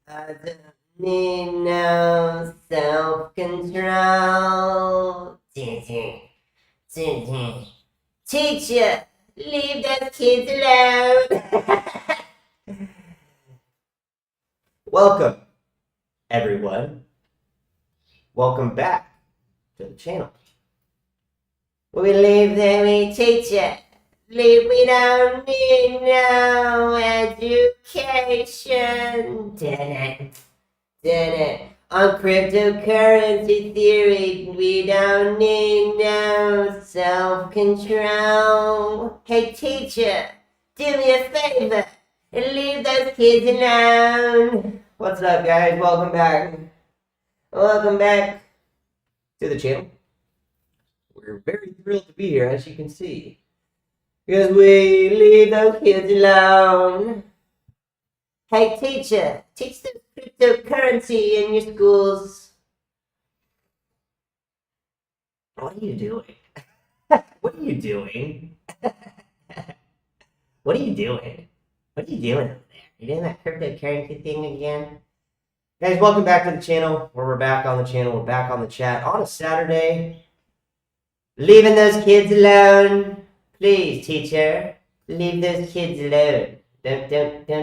I don't need no self-control. Teacher, leave those kids alone. Welcome, everyone. Welcome back to the channel. We leave them, we teach it. We don't need no education. Did it. On cryptocurrency theory, we don't need no self-control. Hey teacher, do me a favor and leave those kids alone. What's up, guys? Welcome back. Welcome back to the channel. We're very thrilled to be here, as you can see, because we leave those kids alone. Hey teacher, teach them cryptocurrency in your schools. What are you doing? What are you doing? What are you doing? What are you doing over there? You doing that cryptocurrency thing again? Guys, welcome back to the channel, where we're back on the channel. We're back on the chat on a Saturday. Leaving those kids alone. Please, teacher, leave those kids alone. Don't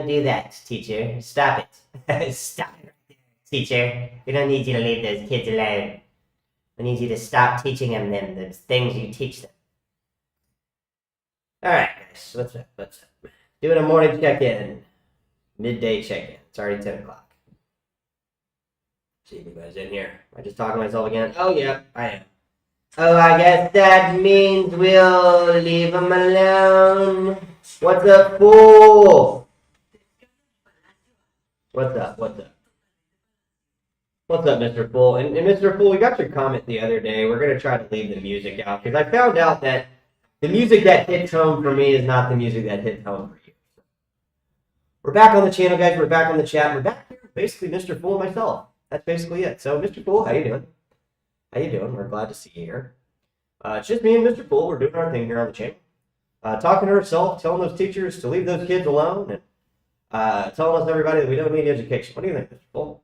do that, teacher. Stop it. Stop it right there, teacher. We don't need you to leave those kids alone. I need you to stop teaching them those things you teach them. Alright, guys. What's up? Doing a morning check-in. Midday check-in. It's already 10 o'clock. See if anybody's in here. Am I just talking to myself again? Oh, yeah, I am. Oh, I guess that means we'll leave them alone. What's up, fool? What's up? What's up, Mr. Fool? And Mr. Fool, we got your comment the other day. We're going to try to leave the music out, because I found out that the music that hits home for me is not the music that hits home for you. We're back on the channel, guys. We're back on the chat. We're back here with basically Mr. Fool and myself. That's basically it. So, Mr. Fool, how you doing? How you doing? We're glad to see you here. It's just me and Mr. Fool. We're doing our thing here on the channel. Talking to ourselves, telling those teachers to leave those kids alone, and telling us everybody that we don't need education. What do you think, Mr. Fool?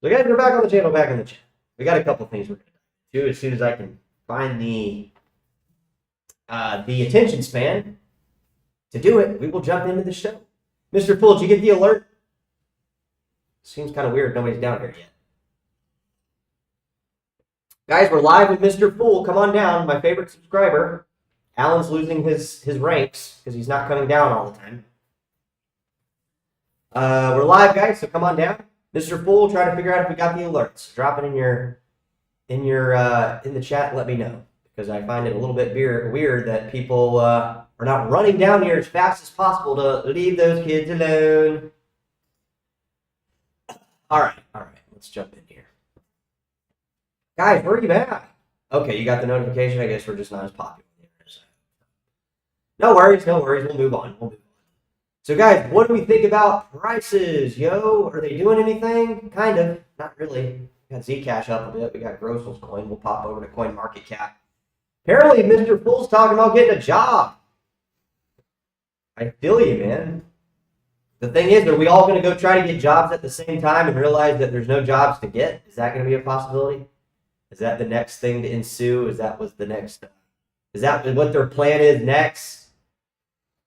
So, guys, we're back on the channel, back in the chat. We got a couple things we're going to do as soon as I can find the attention span to do it. We will jump into the show. Mr. Fool, did you get the alert? Seems kind of weird. Nobody's down here yet. Guys, we're live with Mr. Fool. Come on down. My favorite subscriber. Alan's losing his ranks because he's not coming down all the time. We're live, guys, so come on down. Mr. Fool, try to figure out if we got the alerts. Drop it in the chat and let me know, because I find it a little bit weird that people are not running down here as fast as possible to leave those kids alone. All right, let's jump in here. Guys, where are you at? Okay, you got the notification. I guess we're just not as popular. No worries. We'll move on. So, guys, what do we think about prices, yo? Are they doing anything? Kind of. Not really. We got Zcash up a bit. We got Grossel's coin. We'll pop over to CoinMarketCap. Apparently, Mr. Fool's talking about getting a job. I feel you, man. The thing is, are we all going to go try to get jobs at the same time and realize that there's no jobs to get? Is that going to be a possibility? Is that the next thing to ensue? Is that what their plan is next?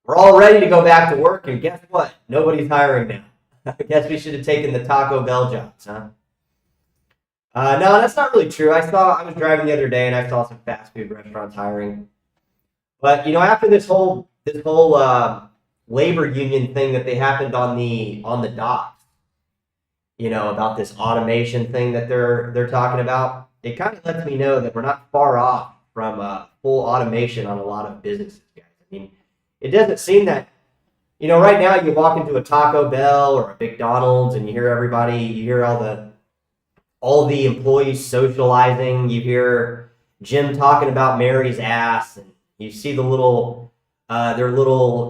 We're all ready to go back to work, and guess what? Nobody's hiring now. I guess we should have taken the Taco Bell jobs, huh? No, that's not really true. I was driving the other day, and I saw some fast food restaurants hiring. But, after this whole labor union thing that they happened on the docks, about this automation thing that they're talking about, it kind of lets me know that we're not far off from full automation on a lot of businesses, guys. I mean, it doesn't seem that, right now you walk into a Taco Bell or a McDonald's and you hear all the employees socializing. You hear Jim talking about Mary's ass, and you see their little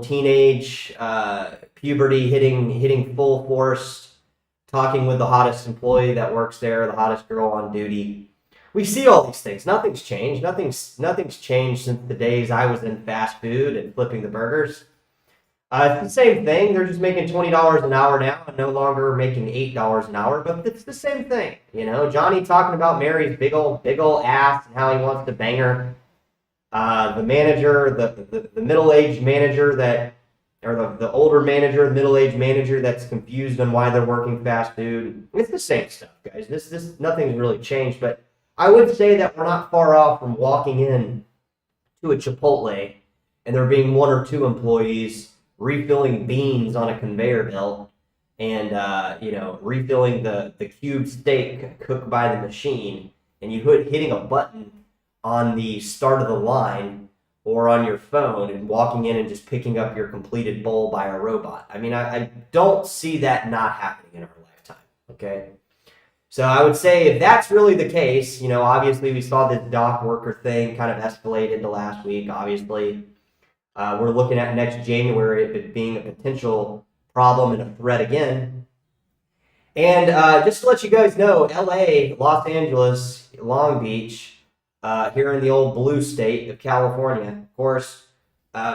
teenage puberty hitting full force, talking with the hottest employee that works there, the hottest girl on duty. We see all these things. Nothing's changed. Nothing's changed since the days I was in fast food and flipping the burgers. It's the same thing. They're just making $20 an hour now and no longer making $8 an hour, but it's the same thing. You know, Johnny talking about Mary's big old ass and how he wants to bang her. The manager, the middle-aged manager that, or the older manager, middle-aged manager that's confused on why they're working fast food. It's the same stuff, guys. This nothing's really changed, but I would say that we're not far off from walking in to a Chipotle and there being one or two employees refilling beans on a conveyor belt and refilling the cube steak cooked by the machine, and you hitting a button on the start of the line or on your phone and walking in and just picking up your completed bowl by a robot. I mean, I don't see that not happening in our lifetime, okay? So I would say if that's really the case, obviously we saw this dock worker thing kind of escalate into last week, obviously. We're looking at next January it being a potential problem and a threat again. And just to let you guys know, LA, Los Angeles, Long Beach, here in the old blue state of California, of course,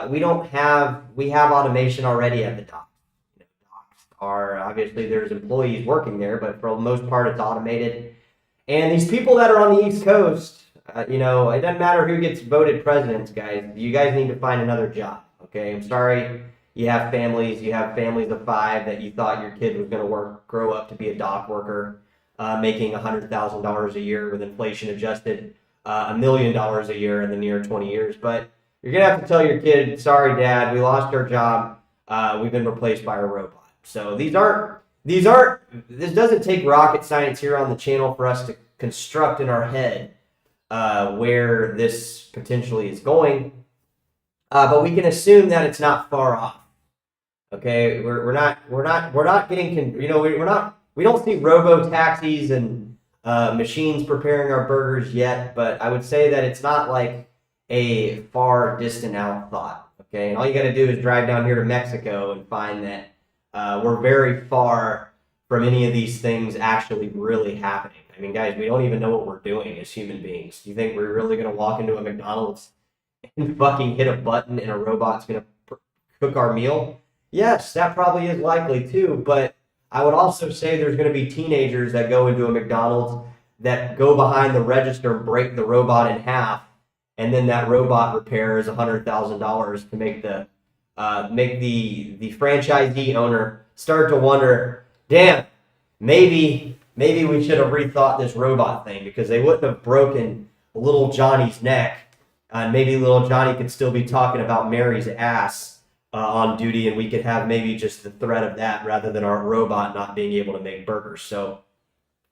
we have automation already at the docks. Docks are, obviously there's employees working there, but for the most part it's automated. And these people that are on the East Coast, it doesn't matter who gets voted president, guys. You guys need to find another job, okay? I'm sorry you have families of 5 that you thought your kid was going to grow up to be a dock worker, making $100,000 a year with inflation adjusted. $1 million a year in the near 20 years, but you're gonna have to tell your kid, sorry dad, we lost our job, we've been replaced by a robot. So this doesn't take rocket science here on the channel for us to construct in our head where this potentially is going, but we can assume that it's not far off. Okay, we're not getting, we don't see robo taxis and machines preparing our burgers yet, but I would say that it's not like a far distant out thought, okay? And all you got to do is drive down here to Mexico and find that we're very far from any of these things actually really happening. I mean, guys, we don't even know what we're doing as human beings. Do you think we're really going to walk into a McDonald's and fucking hit a button and a robot's going to cook our meal? Yes, that probably is likely too, but I would also say there's going to be teenagers that go into a McDonald's that go behind the register and break the robot in half, and then that robot repair is $100,000 to make the franchisee owner start to wonder, damn, maybe we should have rethought this robot thing, because they wouldn't have broken little Johnny's neck, and maybe little Johnny could still be talking about Mary's ass on duty, and we could have maybe just the threat of that rather than our robot not being able to make burgers. So,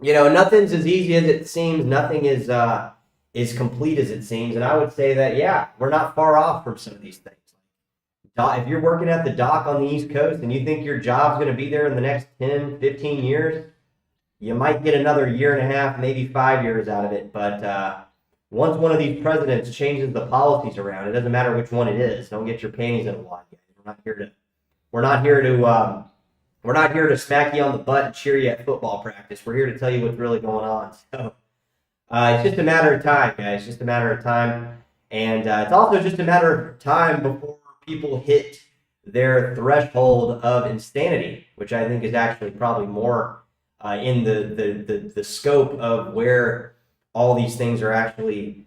nothing's as easy as it seems. Nothing is complete as it seems. And I would say that, yeah, we're not far off from some of these things. If you're working at the dock on the East Coast and you think your job's going to be there in the next 10, 15 years, you might get another year and a half, maybe 5 years out of it. But once one of these presidents changes the policies around, it doesn't matter which one it is. Don't get your panties in a wad, guys. We're not here to smack you on the butt and cheer you at football practice. We're here to tell you what's really going on. So it's just a matter of time, guys. It's just a matter of time, and it's also just a matter of time before people hit their threshold of insanity, which I think is actually probably more in the scope of where all these things are actually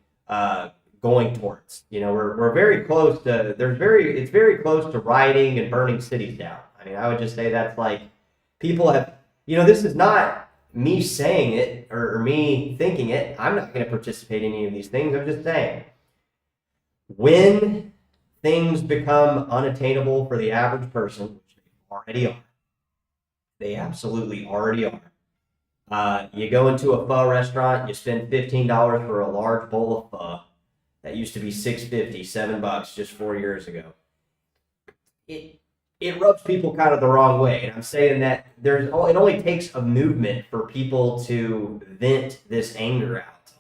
going towards. We're very close to it's very close to rioting and burning cities down. I mean, I would just say that's like people have, this is not me saying it or me thinking it. I'm not going to participate in any of these things. I'm just saying, when things become unattainable for the average person, which they already are, they absolutely already are. You go into a pho restaurant, you spend $15 for a large bowl of pho. That used to be $6.50, $7 just 4 years ago. It rubs people kind of the wrong way. And I'm saying that it only takes a movement for people to vent this anger out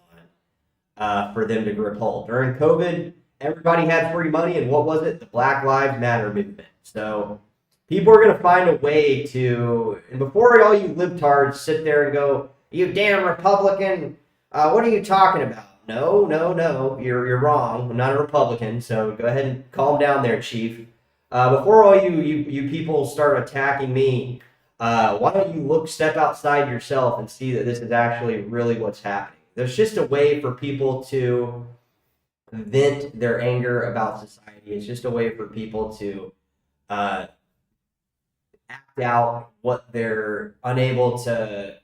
on, for them to grip hold. During COVID, everybody had free money, and what was it? The Black Lives Matter movement. So people are going to find a way to, and before all you libtards sit there and go, you damn Republican, what are you talking about? No, you're wrong. I'm not a Republican, so go ahead and calm down there, Chief. Before all you people start attacking me, why don't you step outside yourself and see that this is actually really what's happening? There's just a way for people to vent their anger about society. It's just a way for people to uh, act out what they're unable to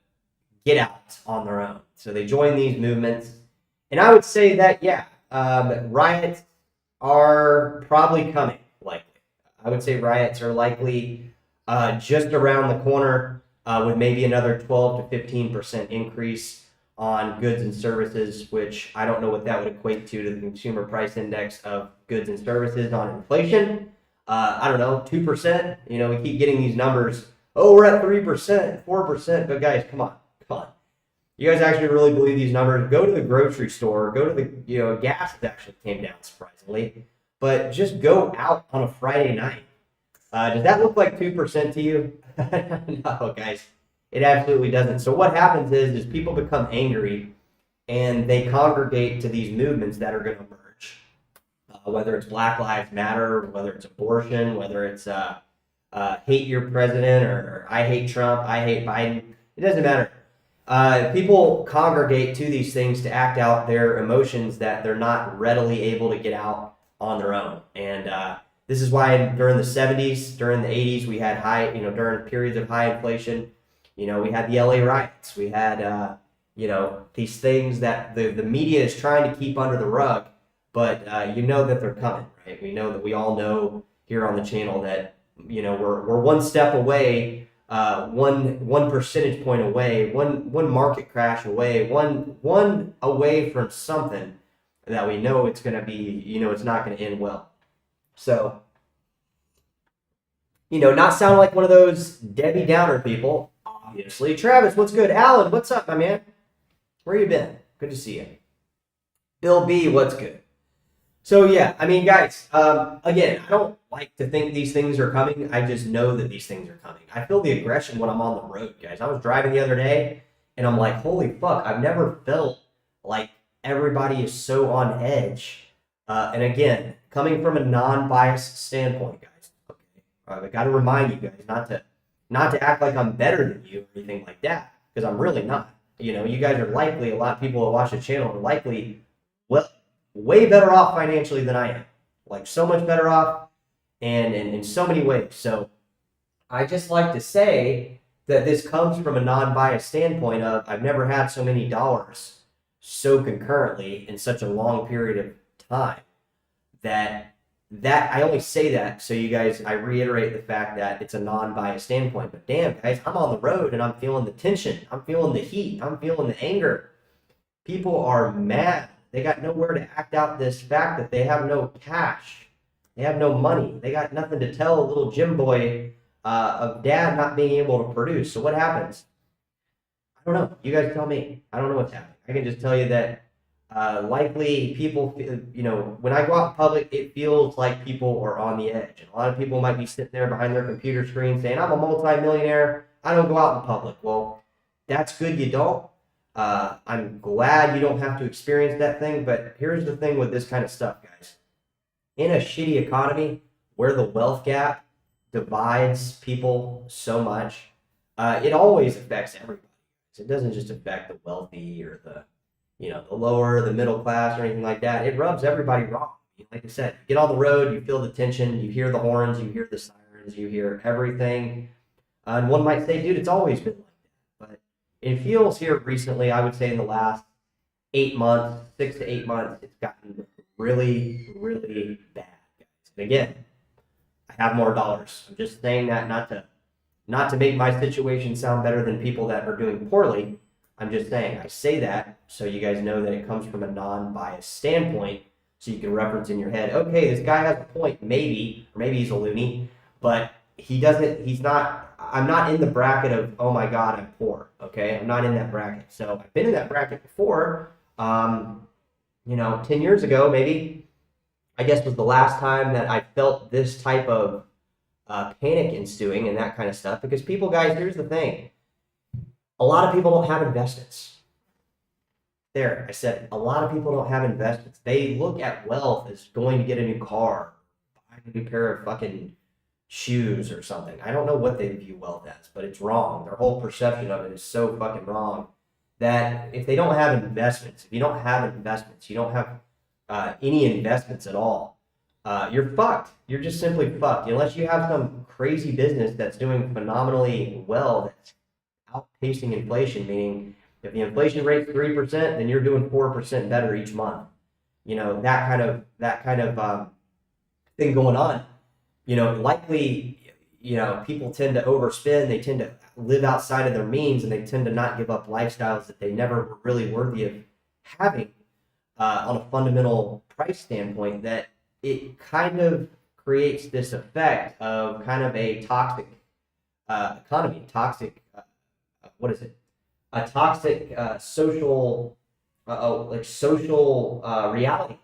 get out on their own. So they join these movements. And I would say that, yeah, riots are probably coming, likely. I would say riots are likely just around the corner with maybe another 12 to 15% increase on goods and services, which I don't know what that would equate to the consumer price index of goods and services on inflation. I don't know, 2%. You know, we keep getting these numbers. Oh, we're at 3%, 4%. But guys, come on. You guys actually really believe these numbers? Go to the grocery store. Go to the, gas actually came down surprisingly. But just go out on a Friday night. Does that look like 2% to you? No, guys. It absolutely doesn't. So what happens is people become angry and they congregate to these movements that are going to emerge. Whether it's Black Lives Matter, whether it's abortion, whether it's hate your president or I hate Trump, I hate Biden. It doesn't matter. People congregate to these things to act out their emotions that they're not readily able to get out on their own. And this is why during the 70s, during the 80s, we had during periods of high inflation, we had the LA riots. We had, these things that the media is trying to keep under the rug, but that they're coming, right? We know that we all know here on the channel that, we're one step away, one percentage point away, one market crash away, one away from something that we know it's going to be, it's not going to end well. So, not sound like one of those Debbie Downer people, obviously. Travis, what's good? Alan, what's up, my man? Where you been? Good to see you. Bill B, what's good? So, yeah, I mean, guys, again, I don't like to think these things are coming. I just know that these things are coming. I feel the aggression when I'm on the road, guys. I was driving the other day, and I'm like, holy fuck, I've never felt like everybody is so on edge. And again, coming from a non-biased standpoint, guys, okay, I got to remind you guys not to act like I'm better than you or anything like that, because I'm really not. You guys are likely, a lot of people that watch the channel are likely, well, way better off financially than I am. Like, so much better off, and in so many ways. So I just like to say that this comes from a non-biased standpoint of I've never had so many dollars so concurrently in such a long period of time that I only say that so you guys, I reiterate the fact that it's a non-biased standpoint. But damn, guys, I'm on the road and I'm feeling the tension. I'm feeling the heat. I'm feeling the anger. People are mad. They got nowhere to act out this fact that they have no cash. They have no money. They got nothing to tell a little gym boy of dad not being able to produce. So what happens? I don't know. You guys tell me. I don't know what's happening. I can just tell you that likely people, when I go out in public, it feels like people are on the edge. And a lot of people might be sitting there behind their computer screen saying, I'm a multi-millionaire. I don't go out in public. Well, that's good you don't. I'm glad you don't have to experience that thing. But here's the thing with this kind of stuff, guys. In a shitty economy where the wealth gap divides people so much, it always affects everybody. It doesn't just affect the wealthy or the lower, the middle class or anything like that. It rubs everybody wrong. Like I said, you get on the road, you feel the tension, you hear the horns, you hear the sirens, you hear everything. And one might say, dude, it's always been like that. But it feels here recently, I would say in the last 8 months, 6 to 8 months, it's gotten really, really bad, guys. And again, I have more dollars. I'm just saying that not to make my situation sound better than people that are doing poorly. I'm just saying, I say that so you guys know that it comes from a non-biased standpoint, so you can reference in your head, okay, this guy has a point, maybe, or maybe he's a loony, but I'm not in the bracket of, oh my God, I'm poor, okay? I'm not in that bracket. So I've been in that bracket before, 10 years ago, maybe, I guess was the last time that I felt this type of panic ensuing and that kind of stuff, because people, guys, here's the thing. A lot of people don't have investments. There, I said it. A lot of people don't have investments. They look at wealth as going to get a new car, a new pair of fucking shoes or something. I don't know what they view wealth as, but it's wrong. Their whole perception of it is so fucking wrong that if they don't have investments, if you don't have investments, you don't have any investments at all, you're fucked. You're just simply fucked. Unless you have some crazy business that's doing phenomenally well, that's outpacing inflation, meaning if the inflation rate's 3%, then you're doing 4% better each month. You know, that kind of thing going on. You know, likely, you know, people tend to overspend. They tend to live outside of their means, and they tend to not give up lifestyles that they never were really worthy of having on a fundamental price standpoint. That it kind of creates this effect of kind of a toxic economy, toxic, what is it? A toxic social, social reality,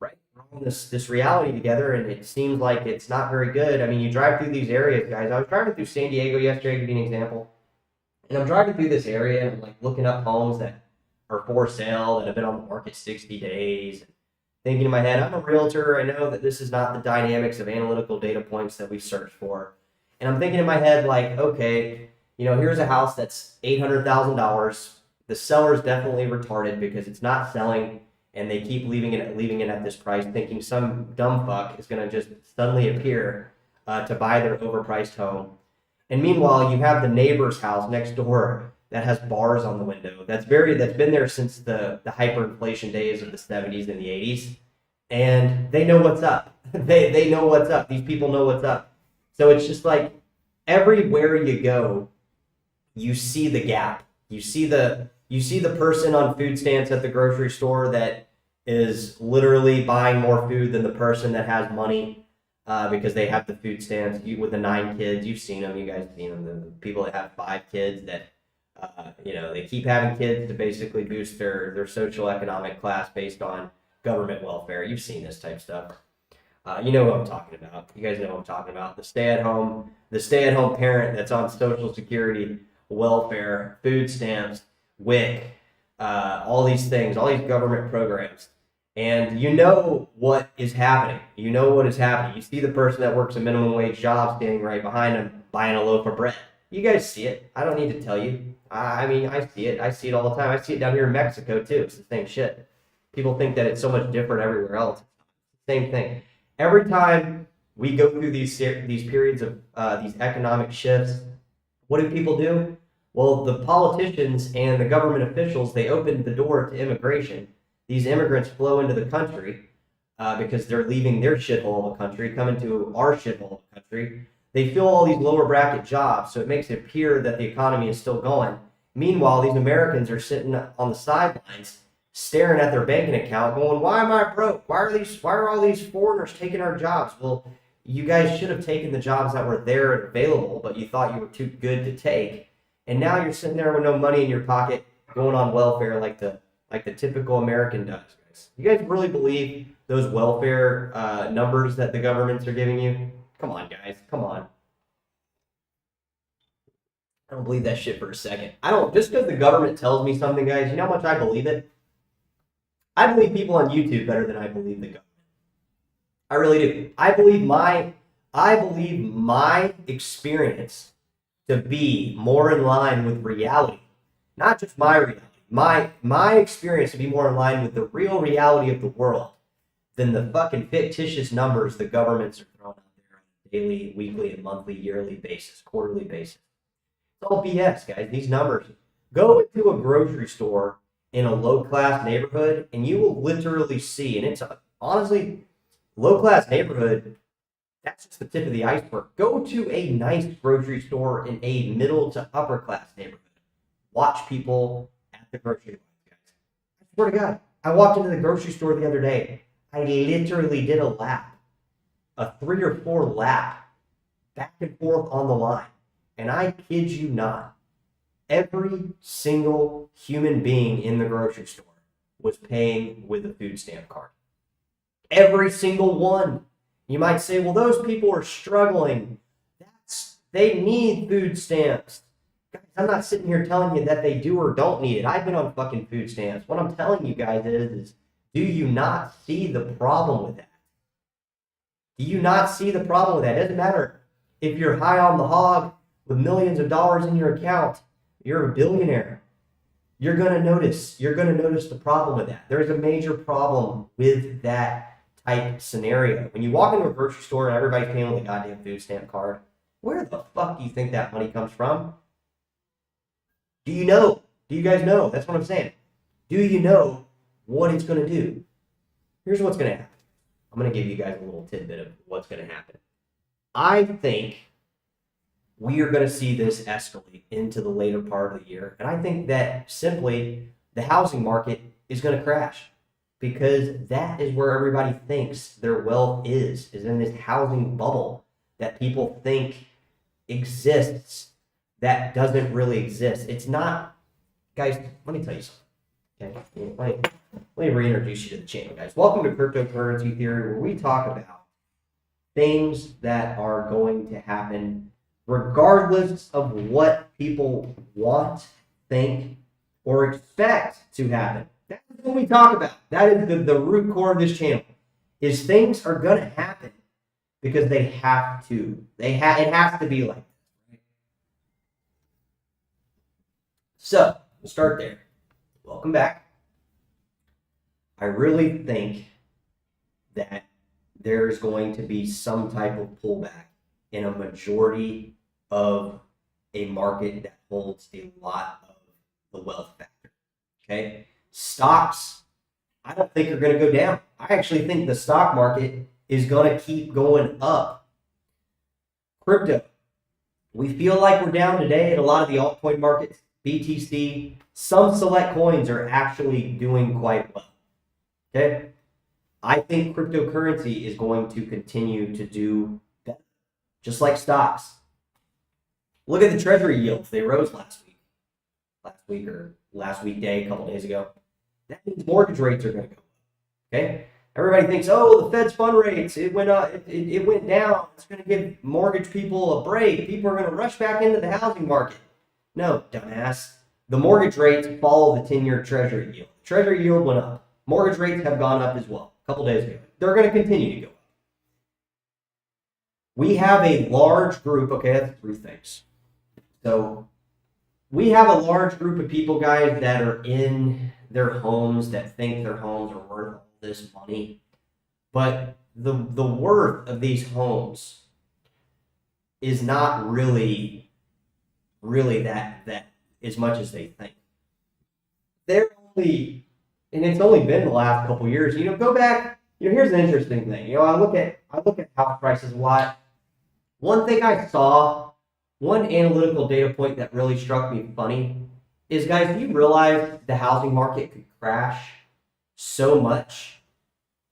right? We're on this reality together, and it seems like it's not very good. I mean, you drive through these areas, guys. I was driving through San Diego yesterday, to give you an example, and I'm driving through this area, and I'm like looking up homes that are for sale that have been on the market 60 days. Thinking in my head, I'm a realtor. I know that this is not the dynamics of analytical data points that we search for. And I'm thinking in my head, like, okay, you know, here's a house that's $800,000. The seller's definitely retarded because it's not selling, and they keep leaving it at this price, thinking some dumb fuck is going to just suddenly appear to buy their overpriced home. And meanwhile, you have the neighbor's house next door that has bars on the window. That's been there since the hyperinflation days of the 70s and the 80s, and they know what's up. They know what's up. These people know what's up. So it's just like everywhere you go, you see the gap. You see the person on food stamps at the grocery store that is literally buying more food than the person that has money because they have the food stamps. With the 9 kids, you've seen them. You guys have seen them. The people that have 5 kids that you know, they keep having kids to basically boost their social economic class based on government welfare. You've seen this type of stuff. You know what I'm talking about. You guys know what I'm talking about. The stay-at-home parent that's on Social Security, welfare, food stamps, WIC, all these things, all these government programs. And you know what is happening. You know what is happening. You see the person that works a minimum wage job standing right behind them buying a loaf of bread. You guys see it. I don't need to tell you. I mean, I see it. I see it all the time. I see it down here in Mexico, too. It's the same shit. People think that it's so much different everywhere else. Same thing. Every time we go through these periods of these economic shifts, what do people do? Well, the politicians and the government officials, they open the door to immigration. These immigrants flow into the country because they're leaving their shithole of a country, coming to our shithole of a country. They fill all these lower bracket jobs, so it makes it appear that the economy is still going. Meanwhile, these Americans are sitting on the sidelines, staring at their banking account, going, "Why am I broke? Why are all these foreigners taking our jobs?" Well, you guys should have taken the jobs that were there and available, but you thought you were too good to take, and now you're sitting there with no money in your pocket, going on welfare like the typical American does. Guys, you guys really believe those welfare numbers that the governments are giving you? Come on, guys. Come on. I don't believe that shit for a second. I don't, just because the government tells me something, guys, you know how much I believe it? I believe people on YouTube better than I believe the government. I really do. I believe my experience to be more in line with reality. Not just my reality. My experience to be more in line with the real reality of the world than the fucking fictitious numbers the governments are throwing out there on a daily, weekly, and monthly, yearly basis, quarterly basis. It's all BS, guys. These numbers. Go into a grocery store in a low-class neighborhood, and you will literally see, and it's honestly, low-class neighborhood, that's just the tip of the iceberg. Go to a nice grocery store in a middle to upper-class neighborhood. Watch people at the grocery store, guys. I swear to God, I walked into the grocery store the other day. I literally did a lap, a 3 or 4 lap, back and forth on the line. And I kid you not, every single human being in the grocery store was paying with a food stamp card. Every single one. You might say, well, those people are struggling. They need food stamps. Guys, I'm not sitting here telling you that they do or don't need it. I've been on fucking food stamps. What I'm telling you guys is do you not see the problem with that? Do you not see the problem with that? It doesn't matter if you're high on the hog with millions of dollars in your account, you're a billionaire. You're going to notice the problem with that. There's a major problem with that type scenario. When you walk into a grocery store and everybody's paying with a goddamn food stamp card, where the fuck do you think that money comes from? Do you know? Do you guys know? That's what I'm saying. Do you know what it's going to do? Here's what's going to happen. I'm going to give you guys a little tidbit of what's going to happen. I think we are going to see this escalate into the later part of the year. And I think that simply the housing market is going to crash because that is where everybody thinks their wealth is in this housing bubble that people think exists that doesn't really exist. It's not, guys, let me tell you something. Okay, let me reintroduce you to the channel, guys. Welcome to Cryptocurrency Theory, where we talk about things that are going to happen regardless of what people want, think, or expect to happen. That's what we talk about. That is the root core of this channel, is things are going to happen because they have to. It has to be like that. Right? So, we'll start there. Welcome back. I really think that there's going to be some type of pullback in a majority of a market that holds a lot of the wealth factor. Okay? Stocks, I don't think are going to go down. I actually think the stock market is going to keep going up. Crypto, we feel like we're down today at a lot of the altcoin markets. BTC, some select coins are actually doing quite well. Okay? I think cryptocurrency is going to continue to do better, just like stocks. Look at the treasury yields. They rose last weekday, a couple days ago. That means mortgage rates are going to go up. Okay? Everybody thinks, oh, the Fed's fund rates, it went up, it went down. It's going to give mortgage people a break. People are going to rush back into the housing market. No, dumbass. The mortgage rates follow the 10-year treasury yield. The treasury yield went up. Mortgage rates have gone up as well a couple days ago. They're going to continue to go up. We have a large group. Okay, that's three things. So we have a large group of people, guys, that are in their homes that think their homes are worth all this money. But the worth of these homes is not really that as much as they think. They're only, and it's only been the last couple of years. Go back. Here's an interesting thing. I look at house prices a lot. One thing I saw, one analytical data point that really struck me funny is, guys, do you realize the housing market could crash so much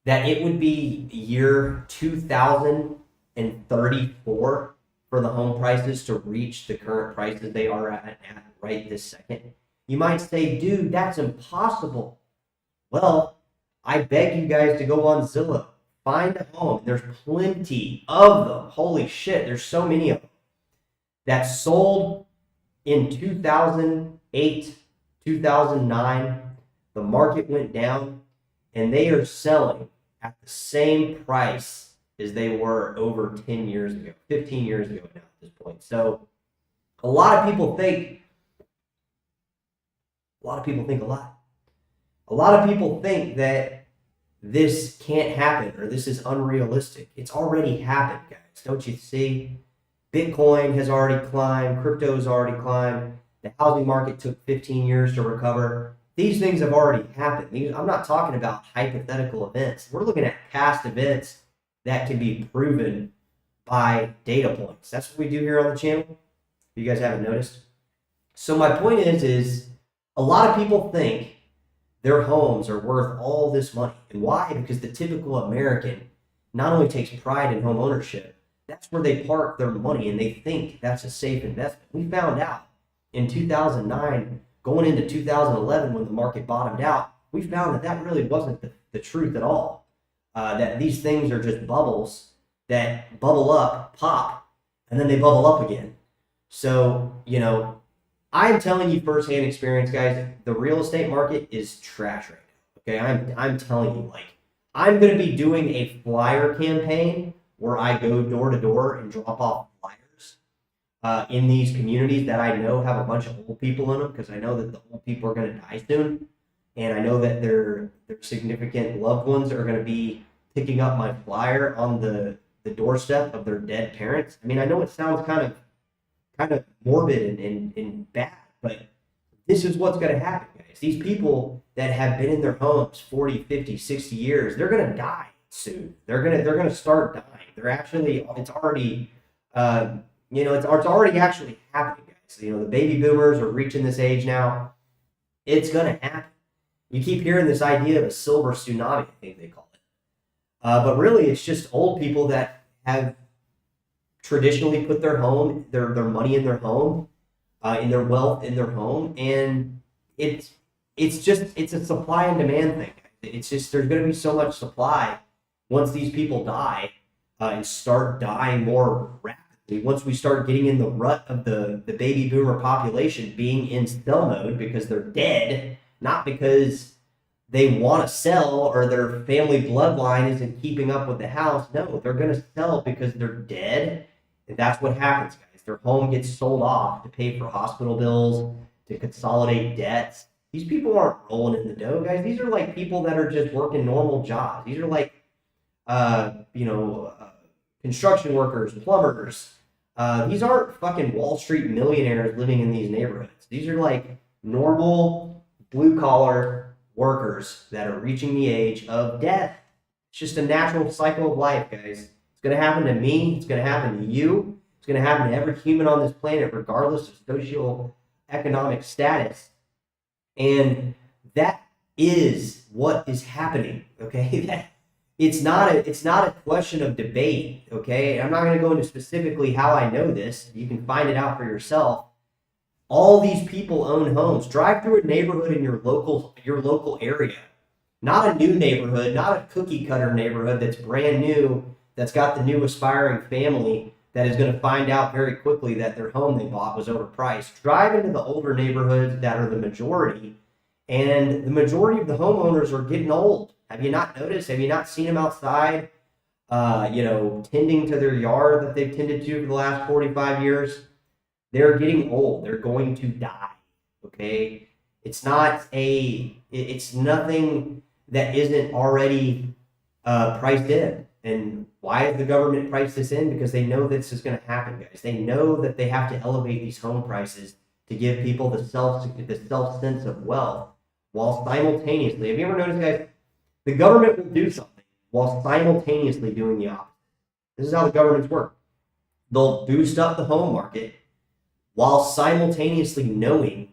that it would be year 2034 for the home prices to reach the current prices they are at right this second? You might say, dude, that's impossible. Well, I beg you guys to go on Zillow. Find a home. There's plenty of them. Holy shit, there's so many of them that sold in 2008, 2009. The market went down, and they are selling at the same price as they were over 10 years ago, 15 years ago now at this point. So a lot of people think a lot. A lot of people think that this can't happen or this is unrealistic. It's already happened, guys. Don't you see? Bitcoin has already climbed. Crypto has already climbed. The housing market took 15 years to recover. These things have already happened. I'm not talking about hypothetical events. We're looking at past events that can be proven by data points. That's what we do here on the channel, if you guys haven't noticed. So my point is a lot of people think their homes are worth all this money. And why? Because the typical American not only takes pride in home ownership, that's where they park their money and they think that's a safe investment. We found out in 2009, going into 2011 when the market bottomed out, we found that really wasn't the truth at all. That these things are just bubbles that bubble up, pop, and then they bubble up again. So, I'm telling you firsthand experience, guys, the real estate market is trash right now. Okay, I'm telling you, I'm going to be doing a flyer campaign where I go door to door and drop off flyers in these communities that I know have a bunch of old people in them, because I know that the old people are going to die soon, and I know that their significant loved ones are going to be picking up my flyer on the doorstep of their dead parents. I mean, I know it sounds kind of morbid and bad, but this is what's going to happen, guys. These people that have been in their homes 40, 50, 60 years, they're going to die soon. They're going to start dying. It's already, it's already actually happening, guys. The baby boomers are reaching this age now. It's going to happen. You keep hearing this idea of a silver tsunami, I think they call it. But really, it's just old people that have traditionally put their money in their home, in their wealth in their home, and it's a supply and demand thing. It's just there's going to be so much supply once these people die and start dying more rapidly. Once we start getting in the rut of the baby boomer population being in sell mode because they're dead, not because they want to sell or their family bloodline isn't keeping up with the house. No, they're going to sell because they're dead. And that's what happens, guys. Their home gets sold off to pay for hospital bills, to consolidate debts. These people aren't rolling in the dough, guys. These are like people that are just working normal jobs. These are like, construction workers, plumbers. These aren't fucking Wall Street millionaires living in these neighborhoods. These are like normal blue collar workers that are reaching the age of death. It's just a natural cycle of life, guys. It's going to happen to me. It's going to happen to you. It's going to happen to every human on this planet, regardless of socioeconomic status. And that is what is happening, okay? It's not a question of debate, okay? I'm not going to go into specifically how I know this. You can find it out for yourself. All these people own homes. Drive through a neighborhood in your local area. Not a new neighborhood, not a cookie cutter neighborhood that's brand new, that's got the new aspiring family that is going to find out very quickly that their home they bought was overpriced. Drive into the older neighborhoods that are the majority, and the majority of the homeowners are getting old. Have you not noticed? Have you not seen them outside, tending to their yard that they've tended to for the last 45 years? They're getting old. They're going to die. Okay, it's nothing that isn't already priced in. And why has the government priced this in? Because they know this is going to happen, guys. They know that they have to elevate these home prices to give people the self sense of wealth, while simultaneously, have you ever noticed, guys, the government will do something while simultaneously doing the opposite. This is how the governments work. They'll boost up the home market while simultaneously knowing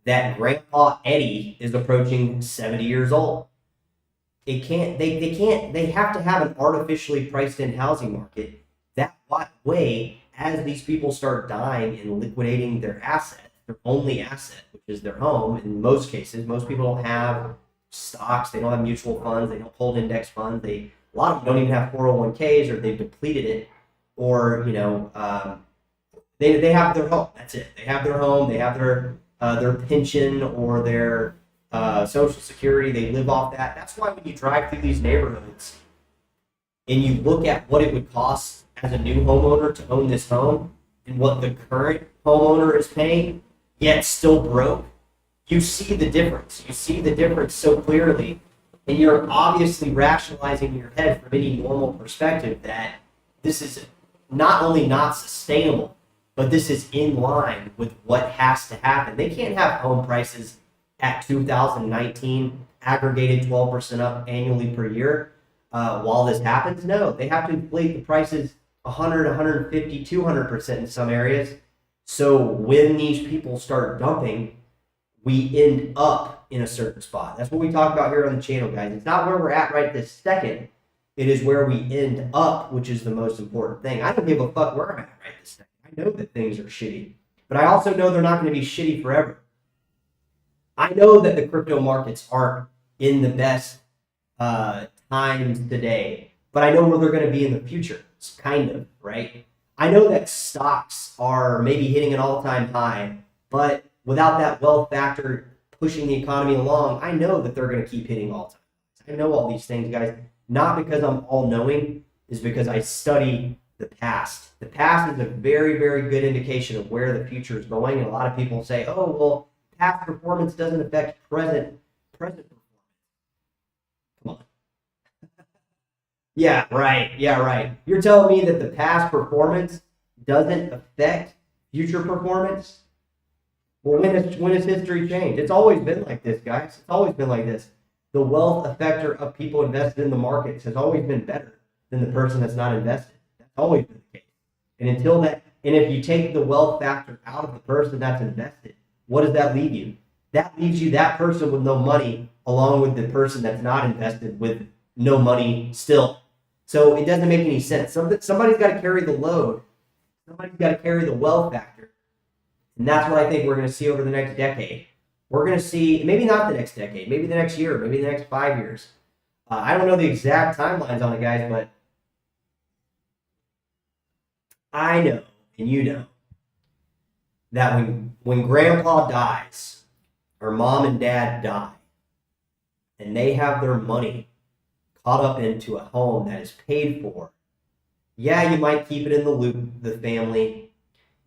that Grandpa Eddie is approaching 70 years old. They have to have an artificially priced in housing market. That way, as these people start dying and liquidating their asset, their only asset, which is their home, in most cases, most people don't have stocks, they don't have mutual funds, they don't hold index funds, a lot of them don't even have 401ks, or they've depleted it, or, they have their home. That's it. They have their home, they have their pension or their Social Security, they live off that. That's why when you drive through these neighborhoods and you look at what it would cost as a new homeowner to own this home and what the current homeowner is paying, yet still broke, you see the difference. You see the difference so clearly, and you're obviously rationalizing in your head from any normal perspective that this is not only not sustainable, but this is in line with what has to happen. They can't have home prices at 2019 aggregated 12% up annually per year while this happens. No, they have to inflate the prices 100, 150, 200% in some areas. So when these people start dumping, we end up in a certain spot. That's what we talk about here on the channel, guys. It's not where we're at right this second. It is where we end up, which is the most important thing. I don't give a fuck where I'm at right this second. I know that things are shitty, but I also know they're not going to be shitty forever. I know that the crypto markets aren't in the best times today, but I know where they're going to be in the future. It's kind of, right? I know that stocks are maybe hitting an all-time high, but without that wealth factor pushing the economy along, I know that they're going to keep hitting all-time highs. I know all these things, guys, not because I'm all-knowing, is because I study the past. The past is a very, very good indication of where the future is going. And a lot of people say, oh, well, past performance doesn't affect present performance. Come on. Yeah, right. Yeah, right. You're telling me that the past performance doesn't affect future performance? Well, when has history changed? It's always been like this, guys. It's always been like this. The wealth effector of people invested in the markets has always been better than the person that's not invested. That's always been the case. And if you take the wealth factor out of the person that's invested, what does that leave you? That leaves you that person with no money, along with the person that's not invested with no money still. So it doesn't make any sense. Somebody's got to carry the load. Somebody's got to carry the wealth factor. And that's what I think we're going to see over the next decade. We're going to see, maybe not the next decade, maybe the next year, maybe the next 5 years. I don't know the exact timelines on it, guys, but I know, and you know, that when grandpa dies, or mom and dad die, and they have their money caught up into a home that is paid for, yeah, you might keep it in the loop, the family.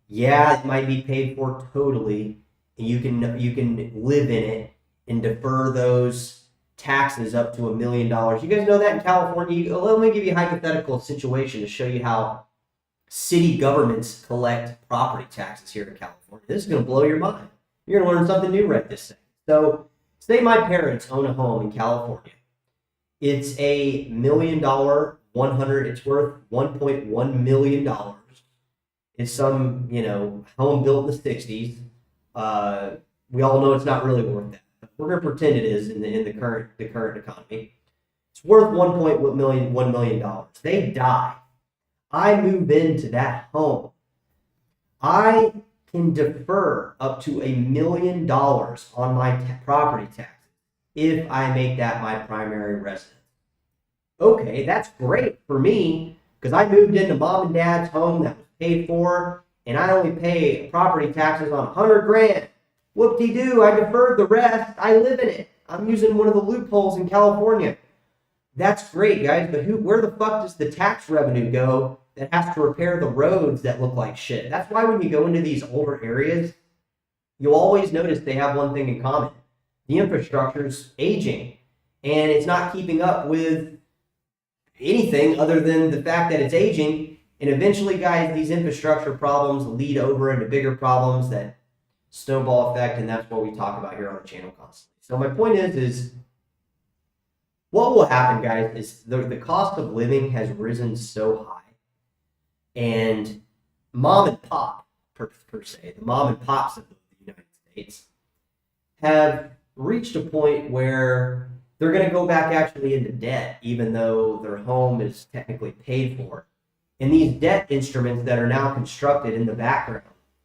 Yeah, it might be paid for totally, and you can live in it and defer those taxes up to $1 million. You guys know that in California? Let me give you a hypothetical situation to show you how city governments collect property taxes here in California. This is going to blow your mind. You're going to learn something new right this second. So, say my parents own a home in California. It's a $1 million, it's worth $1.1 million. It's some, home built in the 60s. We all know it's not really worth that. But we're going to pretend it is in the current economy. It's worth $1 million. They die. I move into that home. I can defer up to $1 million on my property taxes if I make that my primary residence. Okay, that's great for me because I moved into mom and dad's home that was paid for, and I only pay property taxes on 100 grand. Whoop-de-doo, I deferred the rest. I live in it. I'm using one of the loopholes in California. That's great, guys, but where the fuck does the tax revenue go that has to repair the roads that look like shit? That's why when you go into these older areas, you'll always notice they have one thing in common. The infrastructure's aging, and it's not keeping up with anything other than the fact that it's aging. And eventually, guys, these infrastructure problems lead over into bigger problems that snowball effect, and that's what we talk about here on the channel constantly. So my point is what will happen, guys, is the cost of living has risen so high, and mom and pop, per se, the mom and pops of the United States have reached a point where they're going to go back actually into debt, even though their home is technically paid for. And these debt instruments that are now constructed in the background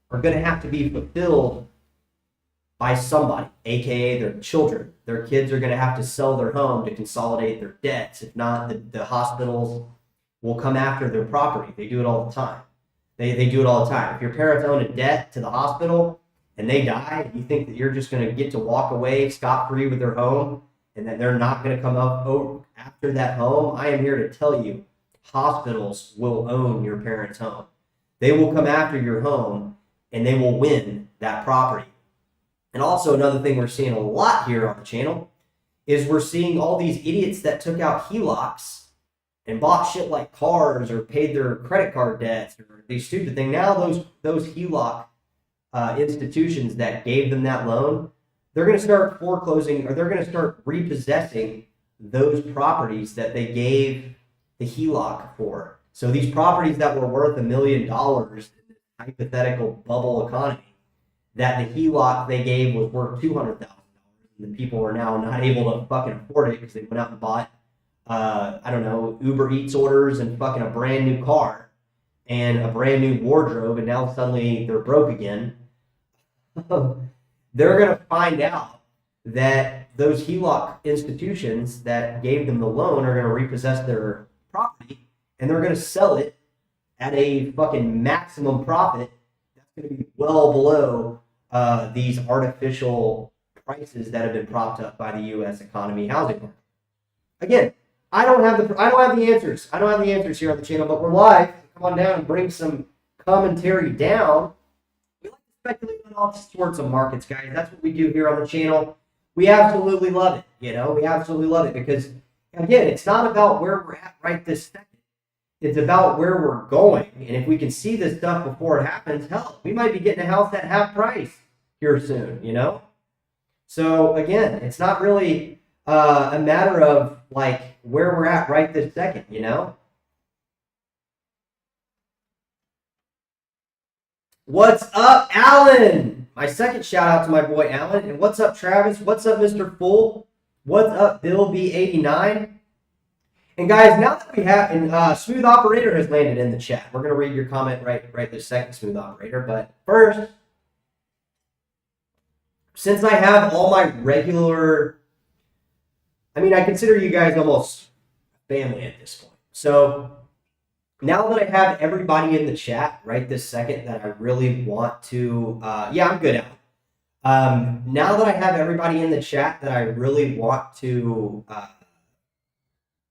are going to have to be fulfilled by somebody, aka their children. Their kids are going to have to sell their home to consolidate their debts. If not, the hospitals will come after their property. They do it all the time. They do it all the time. If your parents own a debt to the hospital and they die, you think that you're just going to get to walk away scot-free with their home and that they're not going to come up after that home? I am here to tell you, hospitals will own your parents' home. They will come after your home and they will win that property. And also another thing we're seeing a lot here on the channel is we're seeing all these idiots that took out HELOCs and bought shit like cars or paid their credit card debts or these stupid things. Now those HELOC institutions that gave them that loan, they're going to start foreclosing, or they're going to start repossessing those properties that they gave the HELOC for. So these properties that were worth $1 million in this hypothetical bubble economy, that the HELOC they gave was worth $200,000, and the people are now not able to fucking afford it because they went out and bought, Uber Eats orders and fucking a brand new car and a brand new wardrobe, and now suddenly they're broke again. They're going to find out that those HELOC institutions that gave them the loan are going to repossess their property, and they're going to sell it at a fucking maximum profit that's going to be well below these artificial prices that have been propped up by the U.S. economy housing market. Again, I don't have the answers. I don't have the answers here on the channel, but we're live. Come on down and bring some commentary down. We like to speculate on all sorts of markets, guys. That's what we do here on the channel. We absolutely love it. We absolutely love it because, again, it's not about where we're at right this second. It's about where we're going. And if we can see this stuff before it happens, hell, we might be getting a house at half price here soon, So, again, it's not really a matter of, like, where we're at right this second, What's up, Alan? My second shout out to my boy, Alan. And what's up, Travis? What's up, Mr. Full? What's up, Bill B89? And guys, now that we have, and Smooth Operator has landed in the chat. We're going to read your comment right this second, Smooth Operator. But first, since I have all my regular, I consider you guys almost family at this point. So now that I have everybody in the chat right this second that I really want to, yeah, I'm good, Alan. Now that I have everybody in the chat that I really want to,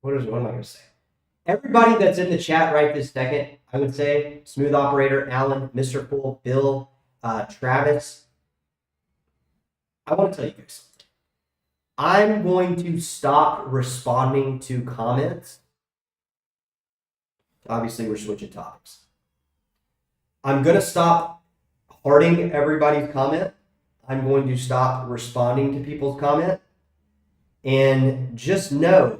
what am I going to say? Everybody that's in the chat right this second, I would say, Smooth Operator, Alan, Mr. Pool, Bill, Travis, I want to tell you guys something. I'm going to stop responding to comments. Obviously, we're switching topics. I'm going to stop hearting everybody's comment. I'm going to stop responding to people's comment. And just know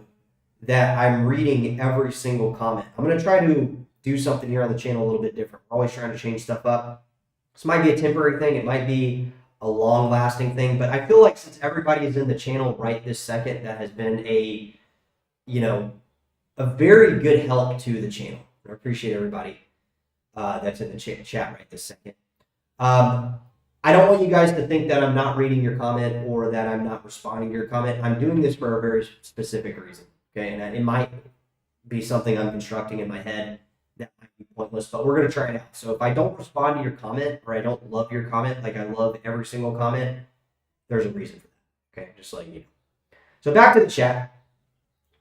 that I'm reading every single comment. I'm going to try to do something here on the channel a little bit different. We're always trying to change stuff up. This might be a temporary thing. It might be a long-lasting thing. But I feel like since everybody is in the channel right this second, that has been a very good help to the channel. I appreciate everybody that's in the chat right this second. I don't want you guys to think that I'm not reading your comment or that I'm not responding to your comment. I'm doing this for a very specific reason. Okay, and it might be something I'm constructing in my head that might be pointless, but we're going to try it out. So if I don't respond to your comment or I don't love your comment, like I love every single comment, there's a reason for that. Okay, just letting you know. So back to the chat.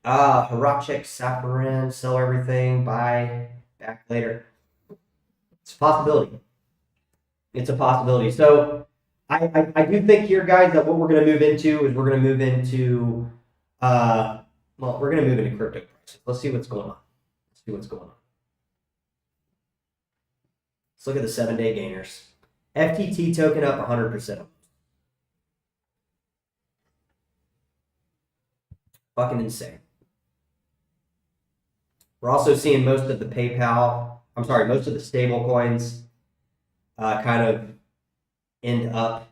Harapchik, Safaran, sell everything, buy, back later. It's a possibility. It's a possibility. So I do think here, guys, that what we're going to move into is we're going to move into, we're going to move into crypto prices. Let's see what's going on. Let's look at the 7-day gainers. FTT token up 100%. Fucking insane. We're also seeing most of the stable coins kind of end up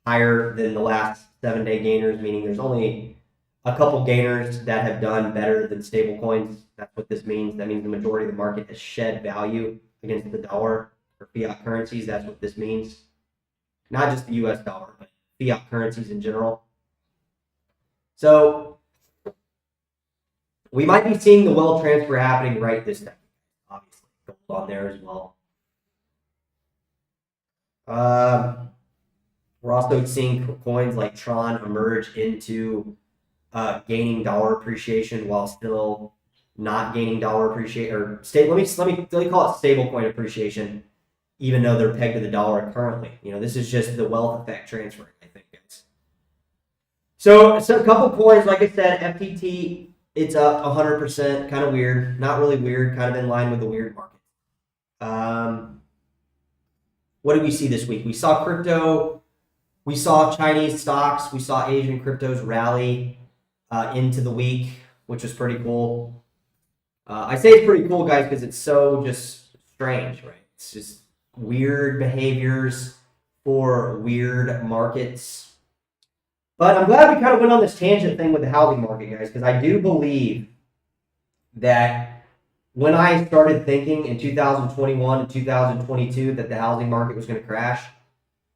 higher than the last 7-day gainers, meaning there's only a couple gainers that have done better than stable coins. That's what this means. That means the majority of the market has shed value against the dollar or fiat currencies. That's what this means. Not just the US dollar, but fiat currencies in general. So we might be seeing the wealth transfer happening right this second. Obviously, gold on there as well. We're also seeing coins like Tron emerge into gaining dollar appreciation while still not gaining dollar appreciation, or let me call it stable coin appreciation, even though they're pegged to the dollar currently. This is just the wealth effect transferring, I think, guys. So a couple coins, like I said, FTT, it's up 100%, kind of weird, not really weird, kind of in line with the weird market. What did we see this week? We saw crypto, we saw Chinese stocks, we saw Asian cryptos rally into the week, which was pretty cool. I say it's pretty cool, guys, because it's so just strange, right? It's just weird behaviors for weird markets. But I'm glad we kind of went on this tangent thing with the housing market, guys, because I do believe that when I started thinking in 2021 and 2022 that the housing market was going to crash,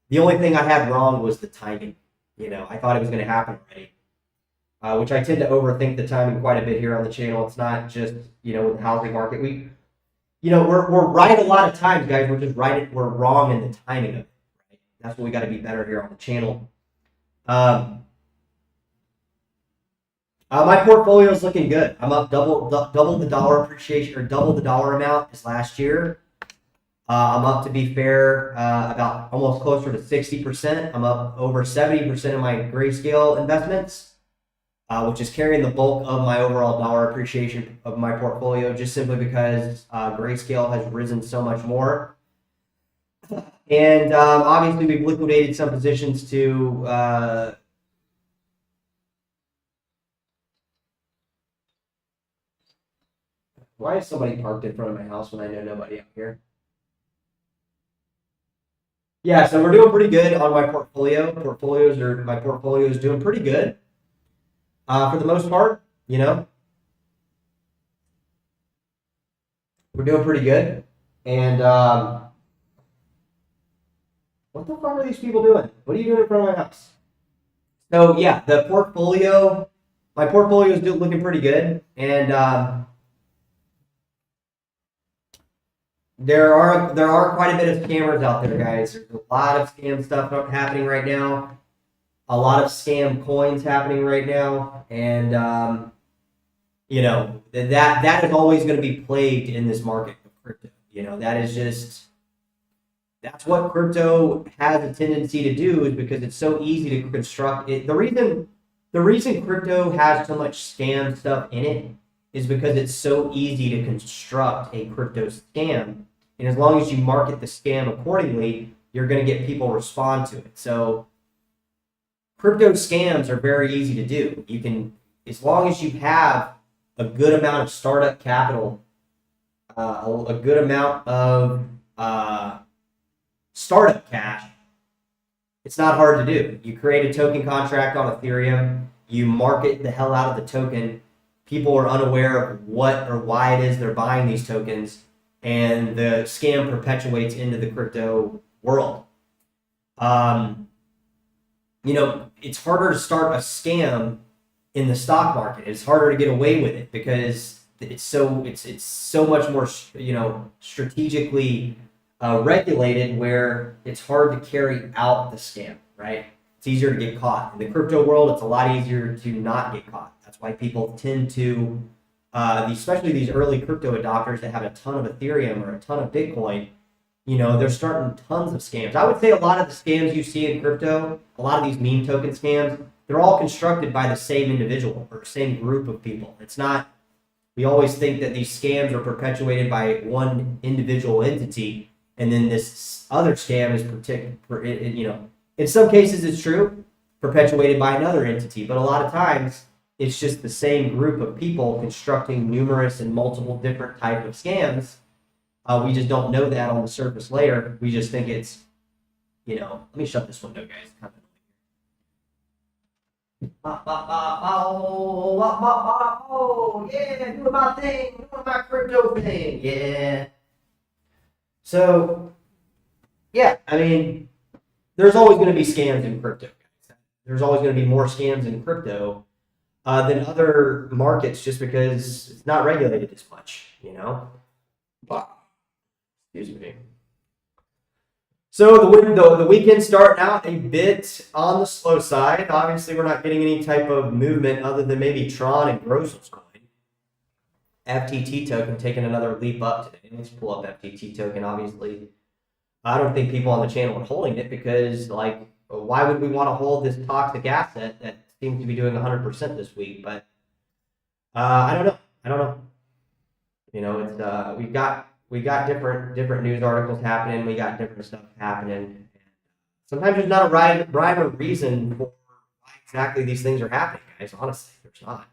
the only thing I had wrong was the timing. I thought it was going to happen already. Which I tend to overthink the timing quite a bit here on the channel. It's not just, with the housing market. We're right a lot of times, guys. We're just right. We're wrong in the timing of it. Right? That's what we got to be better here on the channel. My portfolio is looking good. I'm up double the dollar appreciation, or double the dollar amount as last year. I'm up, to be fair, about almost closer to 60%. I'm up over 70% of my grayscale investments, which is carrying the bulk of my overall dollar appreciation of my portfolio, just simply because grayscale has risen so much more. And obviously, we've liquidated some positions to why is somebody parked in front of my house when I know nobody out here? Yeah, so we're doing pretty good on my portfolio. My portfolio is doing pretty good for the most part. We're doing pretty good. And what the fuck are these people doing? What are you doing in front of my house? So yeah, my portfolio is looking pretty good, and there are quite a bit of scammers out there, guys. There's a lot of scam stuff happening right now, a lot of scam coins happening right now, and that is always going to be plagued in this market of crypto. That's what crypto has a tendency to do, is because it's so easy to construct it. The reason crypto has so much scam stuff in it is because it's so easy to construct a crypto scam. And as long as you market the scam accordingly, you're going to get people respond to it. So crypto scams are very easy to do. You can, as long as you have a good amount of startup capital, a good amount of startup cash, it's not hard to do. You create a token contract on Ethereum, you market the hell out of the token. People are unaware of what or why it is they're buying these tokens, and the scam perpetuates into the crypto world. It's harder to start a scam in the stock market. It's harder to get away with it because it's so much more strategically regulated, where it's hard to carry out the scam, right? It's easier to get caught. In the crypto world, it's a lot easier to not get caught. That's why people tend to, especially these early crypto adopters that have a ton of Ethereum or a ton of Bitcoin, they're starting tons of scams. I would say a lot of the scams you see in crypto, a lot of these meme token scams, they're all constructed by the same individual or same group of people. It's not, we always think that these scams are perpetuated by one individual entity, and then this other scam is in some cases it's true, perpetuated by another entity, but a lot of times it's just the same group of people constructing numerous and multiple different type of scams. We just don't know that on the surface layer. We just think it's, let me shut this window, guys. Yeah, doing my thing, doing my crypto thing, yeah. So, yeah, I mean, there's always going to be scams in crypto, guys. There's always going to be more scams in crypto than other markets, just because it's not regulated as much, Excuse me. So the weekend's starting out a bit on the slow side. Obviously, we're not getting any type of movement other than maybe Tron and Grossel's coin. FTT token taking another leap up today. Let's pull up FTT token. Obviously, I don't think people on the channel are holding it because, why would we want to hold this toxic asset that seems to be doing 100% this week? But I don't know. It's we got different news articles happening. We got different stuff happening. Sometimes there's not a rhyme or reason for why exactly these things are happening, guys. Honestly, there's not.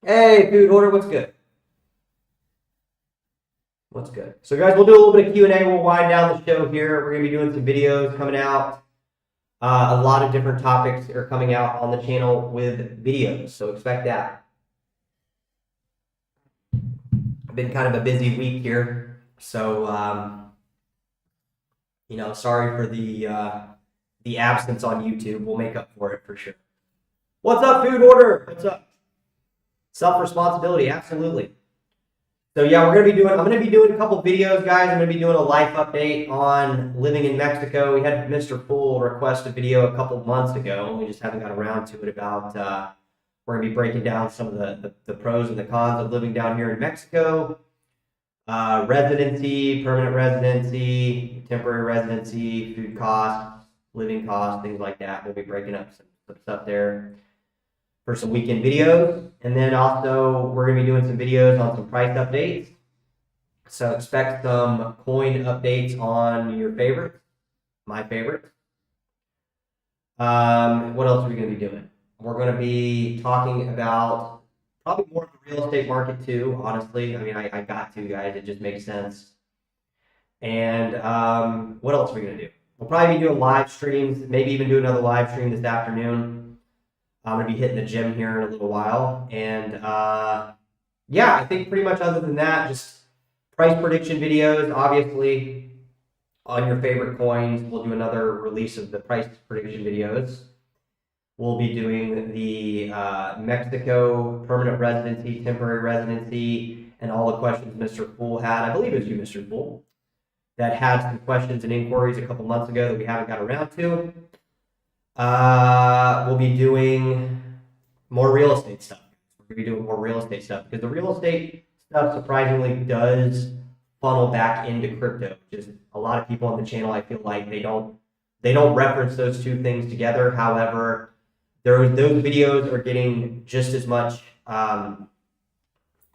Hey, food order, what's good? What's good? So, guys, we'll do a little bit of Q&A. We'll wind down the show here. We're going to be doing some videos coming out. A lot of different topics are coming out on the channel with videos, so expect that. Been kind of a busy week here, so sorry for the absence on YouTube. We'll make up for it for sure. What's up, food order? What's up? Self-responsibility, absolutely. So yeah, I'm gonna be doing a couple videos, guys. I'm gonna be doing a life update on living in Mexico. We had Mr. Fool request a video a couple months ago, and we just haven't got around to it about We're going to be breaking down some of the pros and the cons of living down here in Mexico. Residency, permanent residency, temporary residency, food costs, living costs, things like that. We'll be breaking up some stuff there for some weekend videos. And then also we're going to be doing some videos on some price updates. So expect some coin updates on your favorites, my favorites. What else are we going to be doing? We're going to be talking about probably more of the real estate market too, honestly. I mean, I got to, guys. It just makes sense. And what else are we going to do? We'll probably be doing live streams, maybe even do another live stream this afternoon. I'm going to be hitting the gym here in a little while. And yeah, I think pretty much other than that, just price prediction videos, obviously, on your favorite coins. We'll do another release of the price prediction videos. We'll be doing the Mexico permanent residency, temporary residency, and all the questions Mr. Poole had. I believe it was you, Mr. Poole, that had some questions and inquiries a couple months ago that we haven't got around to. We'll be doing more real estate stuff. We're going to be doing more real estate stuff because the real estate stuff surprisingly does funnel back into crypto. Just a lot of people on the channel, I feel like they don't reference those two things together. However, those videos are getting just as much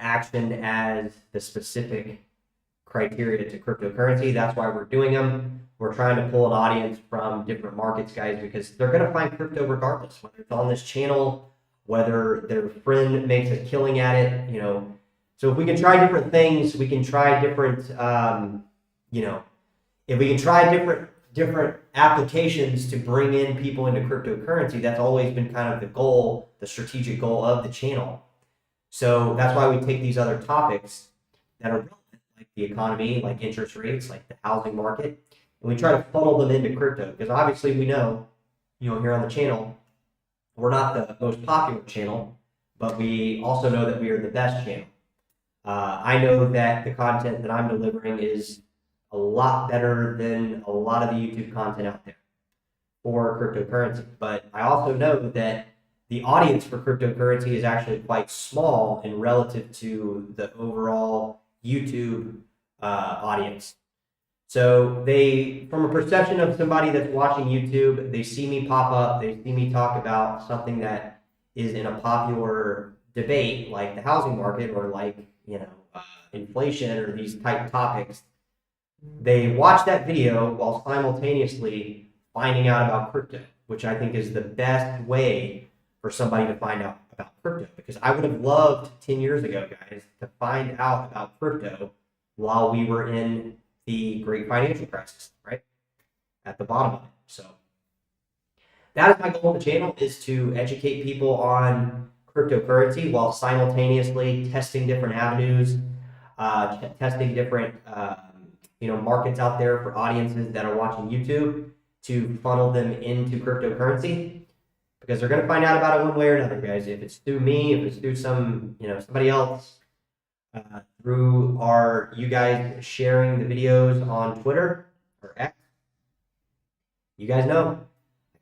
action as the specific criteria to cryptocurrency. That's why we're doing them. We're trying to pull an audience from different markets, guys, because they're going to find crypto regardless, whether it's on this channel, whether their friend makes a killing at it, you know. So if we can try different things, we can try different, if we can try different applications to bring in people into cryptocurrency, that's always been kind of the goal, the strategic goal of the channel. So that's why we take these other topics that are relevant, like the economy, like interest rates, like the housing market, and we try to funnel them into crypto because obviously we know, here on the channel, we're not the most popular channel, but we also know that we are the best channel. I know that the content that I'm delivering is a lot better than a lot of the YouTube content out there for cryptocurrency. But I also know that the audience for cryptocurrency is actually quite small in relative to the overall YouTube audience. So from a perception of somebody that's watching YouTube, they see me pop up, they see me talk about something that is in a popular debate like the housing market or like, inflation or these type topics. They watch that video while simultaneously finding out about crypto, which I think is the best way for somebody to find out about crypto. Because I would have loved 10 years ago, guys, to find out about crypto while we were in the great financial crisis, right? At the bottom of it. So that is my goal of the channel, is to educate people on cryptocurrency while simultaneously testing different avenues, testing different markets out there for audiences that are watching YouTube to funnel them into cryptocurrency, because they're going to find out about it one way or another, guys. If it's through me, if it's through somebody else, through you guys sharing the videos on Twitter or X, you guys know.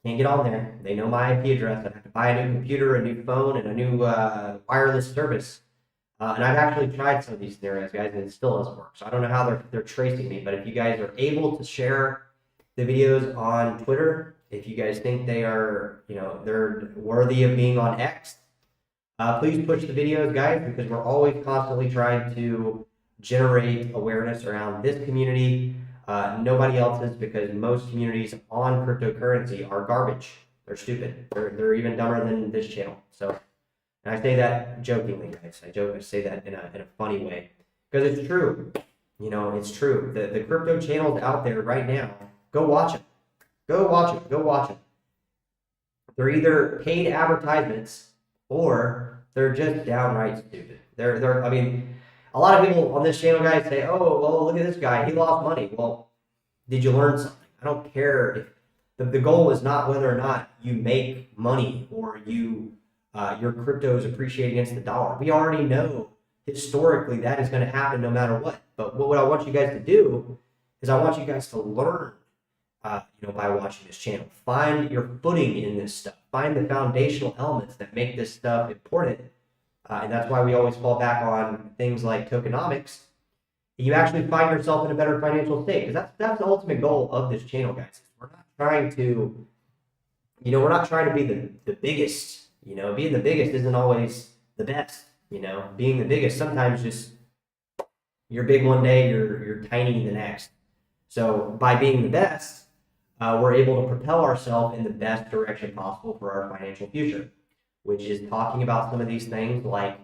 Can't get on there. They know my IP address. I'd have to buy a new computer, a new phone, and a new wireless service. And I've actually tried some of these scenarios, guys, and it still doesn't work. So I don't know how they're tracing me. But if you guys are able to share the videos on Twitter, if you guys think they are, they're worthy of being on X, please push the videos, guys, because we're always constantly trying to generate awareness around this community. Nobody else's, because most communities on cryptocurrency are garbage. They're stupid. They're even dumber than this channel. So, and I say that jokingly, guys. I say that in a funny way, because it's true. It's true. The crypto channels out there right now, go watch them. Go watch them. Go watch them. They're either paid advertisements or they're just downright stupid. I mean, a lot of people on this channel, guys, say, "Oh, well, look at this guy. He lost money." Well, did you learn something? I don't care if the goal is not whether or not you make money or your crypto is appreciating against the dollar. We already know historically that is going to happen no matter what. But what I want you guys to do is I want you guys to learn by watching this channel. Find your footing in this stuff. Find the foundational elements that make this stuff important. And that's why we always fall back on things like tokenomics. You actually find yourself in a better financial state, because that's the ultimate goal of this channel, guys. We're not trying to, we're not trying to be the biggest. Being the biggest isn't always the best. Being the biggest, sometimes just you're big one day, you're tiny the next. So by being the best, we're able to propel ourselves in the best direction possible for our financial future, which is talking about some of these things like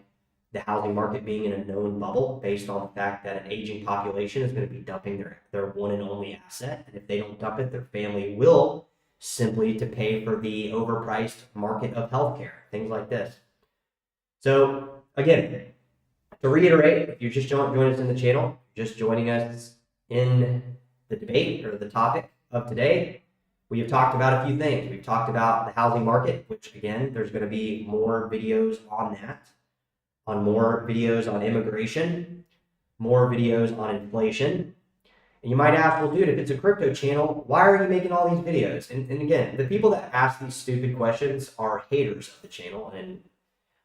the housing market being in a known bubble based on the fact that an aging population is going to be dumping their one and only asset. And if they don't dump it, their family will, simply to pay for the overpriced market of healthcare, things like this. So again, to reiterate, if you're just joining us in the channel, just joining us in the debate or the topic of today, we have talked about a few things. We've talked about the housing market, which again, there's going to be more videos on that, on more videos on immigration, more videos on inflation. And you might ask, well, dude, if it's a crypto channel, why are you making all these videos? And again, the people that ask these stupid questions are haters of the channel. And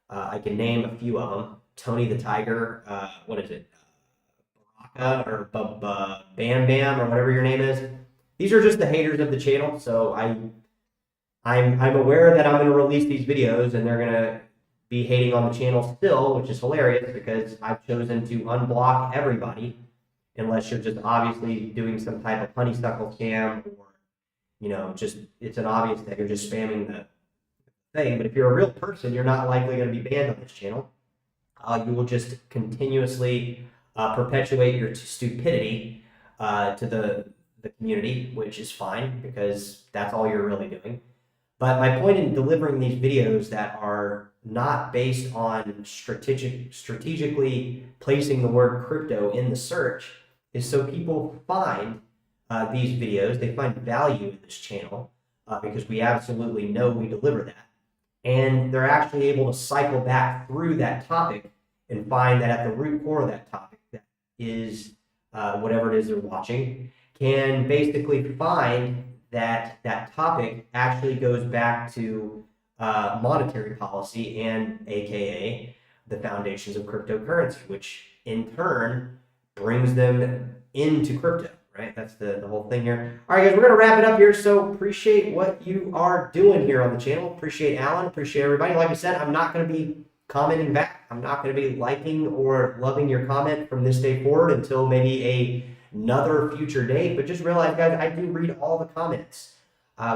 I can name a few of them. Tony the Tiger, what is it? Baraka or Bam Bam or whatever your name is. These are just the haters of the channel. So I'm aware that I'm going to release these videos and they're going to be hating on the channel still, which is hilarious because I've chosen to unblock everybody unless you're just obviously doing some type of honeysuckle scam or, just it's an obvious that you're just spamming the thing. But if you're a real person, you're not likely going to be banned on this channel. You will just continuously perpetuate your stupidity to the community, which is fine because that's all you're really doing. But my point in delivering these videos that are not based on strategically placing the word crypto in the search is so people find these videos, they find value in this channel because we absolutely know we deliver that. And they're actually able to cycle back through that topic and find that at the root core of that topic, that is whatever it is they're watching, can basically find that that topic actually goes back to monetary policy and AKA the foundations of cryptocurrency, which in turn brings them into crypto, right? That's the whole thing here. All right, guys, we're going to wrap it up here. So appreciate what you are doing here on the channel. Appreciate Alan. Appreciate everybody. Like I said, I'm not going to be commenting back. I'm not going to be liking or loving your comment from this day forward until maybe another future date. But just realize, guys, I do read all the comments.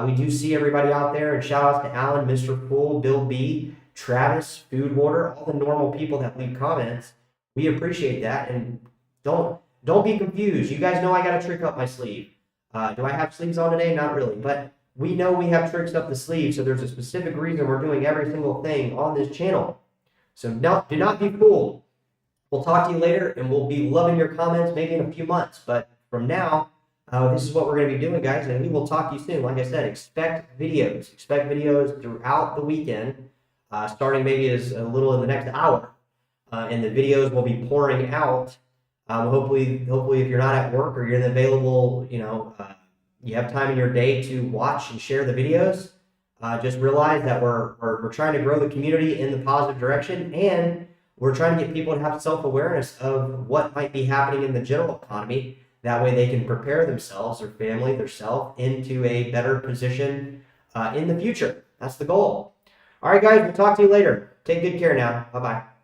We do see everybody out there, and shout outs to Alan, Mr. Pool, Bill B, Travis, Food Water, all the normal people that leave comments. We appreciate that, and don't be confused. You guys know I got a trick up my sleeve. Do I have sleeves on today? Not really, but we know we have tricks up the sleeve, so there's a specific reason we're doing every single thing on this channel. So do not be fooled. We'll talk to you later, and we'll be loving your comments maybe in a few months. But from now, this is what we're going to be doing, guys, and we will talk to you soon. Like I said, expect videos. Expect videos throughout the weekend, starting maybe as a little in the next hour. And the videos will be pouring out. Hopefully, if you're not at work or you're available, you have time in your day to watch and share the videos. Just realize that we're trying to grow the community in the positive direction, and we're trying to get people to have self-awareness of what might be happening in the general economy. That way they can prepare themselves, their family, their self, into a better position in the future. That's the goal. All right, guys, we'll talk to you later. Take good care now. Bye-bye.